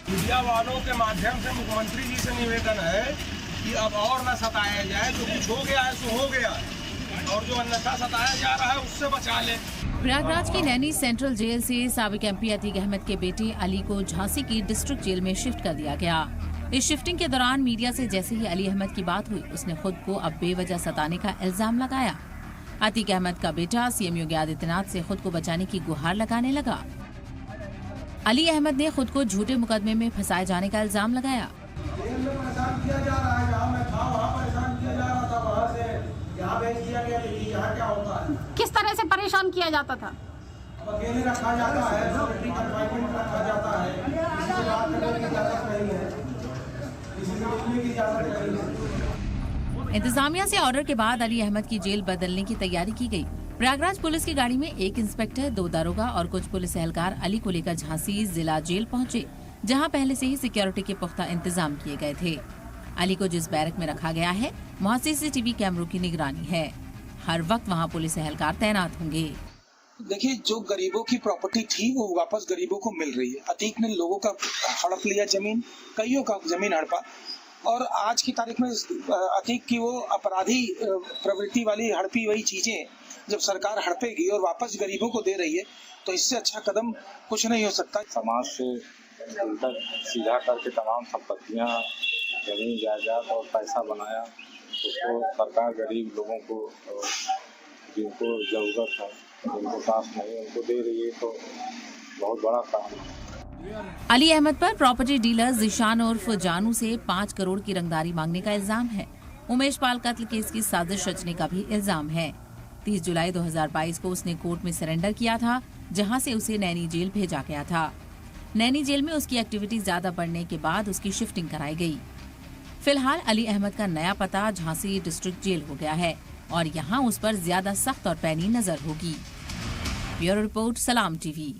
Media वालों के माध्यम से मुख्यमंत्री जी से निवेदन है कि अब और न सताया जाए, जो कुछ हो गया है सो हो गया है, और जो अन्यथा सताया जा रहा है उससे बचा ले। प्रयागराज की नैनी सेंट्रल जेल से साबिक एमपी अतीक अहमद के बेटे अली को झांसी की डिस्ट्रिक्ट जेल में शिफ्ट कर दिया गया। इस शिफ्टिंग के दौरान मीडिया से जैसे ही अली अहमद की बात हुई, उसने खुद को अब बेवजह सताने का इल्जाम लगाया। अतीक अहमद का बेटा सीएम योगी आदित्यनाथ से खुद को बचाने की गुहार लगाने लगा। अली अहमद ने खुद को झूठे मुकदमे में फंसाए जाने का इल्जाम लगाया। किस तरह से परेशान किया जाता था? अकेले रखा जाता है, कंफाइनमेंट रखा जाता है, किसी से बात करने की इजाजत नहीं है, किसी से मिलने की इजाजत नहीं है। इंतजामिया से ऑर्डर के बाद अली अहमद की जेल बदलने की तैयारी की गई। प्रयागराज पुलिस की गाड़ी में एक इंस्पेक्टर, 2 दारोगा और कुछ पुलिस एहलकार अली को लेकर झांसी जिला जेल पहुंचे, जहां पहले से ही सिक्योरिटी के पुख्ता इंतजाम किए गए थे। अली को जिस बैरक में रखा गया है, वहां सीसीटीवी कैमरों की निगरानी है। हर वक्त वहां पुलिस एहलकार तैनात होंगे। देखिए, जो गरीबों की प्रॉपर्टी थी वो वापस गरीबों को मिल रही है। अतीक ने लोगों का हड़प लिया, जमीन कईयों का जमीन हड़पा, और आज की तारीख में अतीक की वो अपराधी प्रवृत्ति वाली हड़पी हुई चीजें जब सरकार हड़पेगी और वापस गरीबों को दे रही है, तो इससे अच्छा कदम कुछ नहीं हो सकता। समाज से उल्टा सीधा करके तमाम संपत्तियां, जमीन जायदाद और पैसा बनाया, उसको सरकार गरीब लोगों को जिनको जरूरत है, जिनको पास नहीं, उनको दे रही है, तो बहुत बड़ा काम है। अली अहमद पर प्रॉपर्टी डीलर जिशान उर्फ जानू से 5 करोड़ की रंगदारी मांगने का इल्जाम है। उमेश पाल कत्ल केस की साजिश रचने का भी इल्जाम है। 30 जुलाई 2022 को उसने कोर्ट में सरेंडर किया था, जहां से उसे नैनी जेल भेजा गया था। नैनी जेल में उसकी एक्टिविटी ज्यादा बढ़ने के बाद उसकी शिफ्टिंग कराई गई। फिलहाल अली अहमद का नया पता झांसी डिस्ट्रिक्ट जेल हो गया है और यहाँ उस पर ज्यादा सख्त और पैनी नजर होगी। ब्यूरो रिपोर्ट, सलाम टीवी।